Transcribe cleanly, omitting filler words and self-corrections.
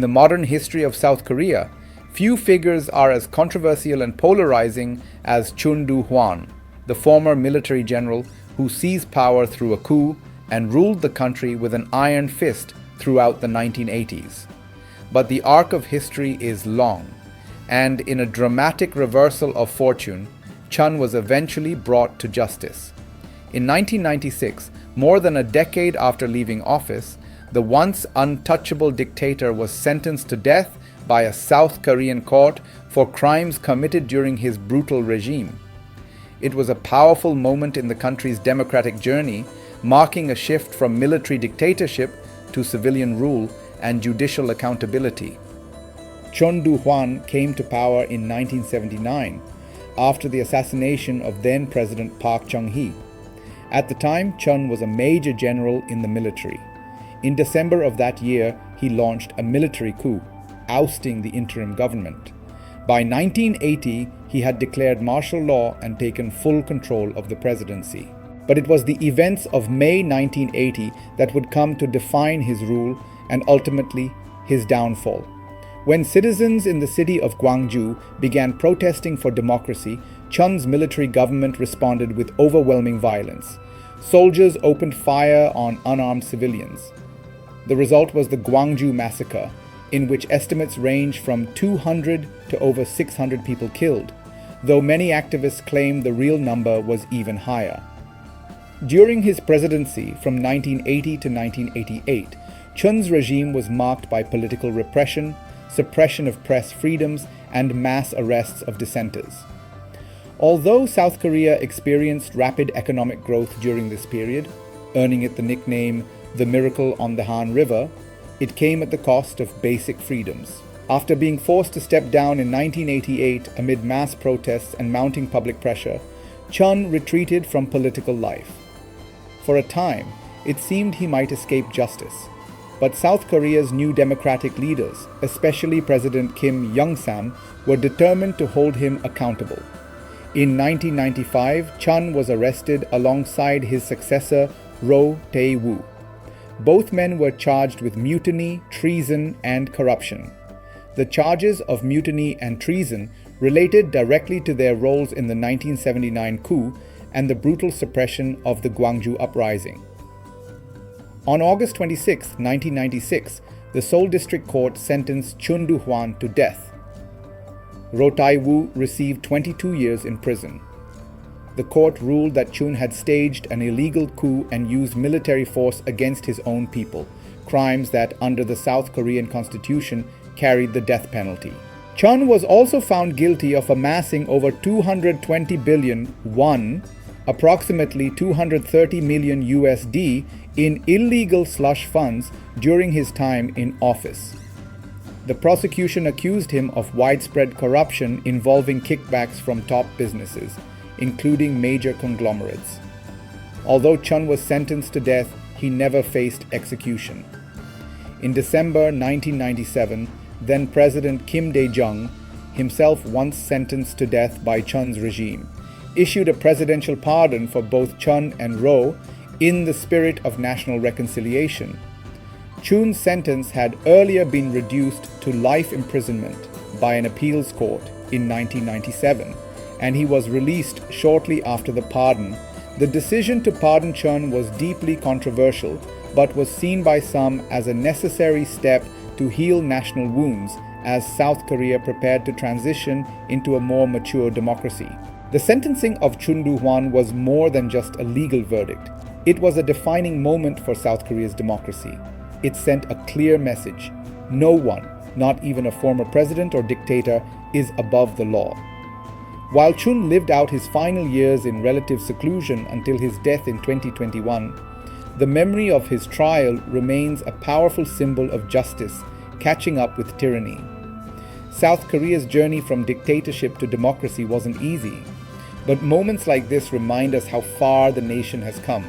the modern history of South Korea, few figures are as controversial and polarizing as Chun Doo-hwan, the former military general who seized power through a coup and ruled the country with an iron fist throughout the 1980s. But the arc of history is long, and in a dramatic reversal of fortune, Chun was eventually brought to justice. In 1996, more than a decade after leaving office, the once untouchable dictator was sentenced to death by a South Korean court for crimes committed during his brutal regime. It was a powerful moment in the country's democratic journey, marking a shift from military dictatorship to civilian rule and judicial accountability. Chun Doo-hwan came to power in 1979 after the assassination of then-President Park Chung-hee. At the time, Chun was a major general in the military. In December of that year, he launched a military coup, ousting the interim government. By 1980, he had declared martial law and taken full control of the presidency. But it was the events of May 1980 that would come to define his rule and ultimately his downfall. When citizens in the city of Gwangju began protesting for democracy, Chun's military government responded with overwhelming violence. Soldiers opened fire on unarmed civilians. The result was the Gwangju massacre, in which estimates range from 200 to over 600 people killed, though many activists claim the real number was even higher. During his presidency from 1980 to 1988, Chun's regime was marked by political repression, suppression of press freedoms, and mass arrests of dissenters. Although South Korea experienced rapid economic growth during this period, earning it the nickname the Miracle on the Han River, it came at the cost of basic freedoms. After being forced to step down in 1988 amid mass protests and mounting public pressure, Chun retreated from political life. For a time, it seemed he might escape justice. But South Korea's new democratic leaders, especially President Kim Young-sam, were determined to hold him accountable. In 1995, Chun was arrested alongside his successor, Roh Tae-woo. Both men were charged with mutiny, treason, and corruption. The charges of mutiny and treason related directly to their roles in the 1979 coup and the brutal suppression of the Gwangju uprising. On August 26, 1996, the Seoul District Court sentenced Chun Doo-hwan to death. Roh Tae-woo received 22 years in prison. The court ruled that Chun had staged an illegal coup and used military force against his own people, crimes that, under the South Korean constitution, carried the death penalty. Chun was also found guilty of amassing over 220 billion won, approximately 230 million USD, in illegal slush funds during his time in office. The prosecution accused him of widespread corruption involving kickbacks from top businesses, including major conglomerates. Although Chun was sentenced to death, he never faced execution. In December 1997, then President Kim Dae-jung, himself once sentenced to death by Chun's regime, issued a presidential pardon for both Chun and Roh in the spirit of national reconciliation. Chun's sentence had earlier been reduced to life imprisonment by an appeals court in 1997, and he was released shortly after the pardon. The decision to pardon Chun was deeply controversial, but was seen by some as a necessary step to heal national wounds as South Korea prepared to transition into a more mature democracy. The sentencing of Chun Doo-hwan was more than just a legal verdict. It was a defining moment for South Korea's democracy. It sent a clear message. No one, not even a former president or dictator, is above the law. While Chun lived out his final years in relative seclusion until his death in 2021, the memory of his trial remains a powerful symbol of justice catching up with tyranny. South Korea's journey from dictatorship to democracy wasn't easy, but moments like this remind us how far the nation has come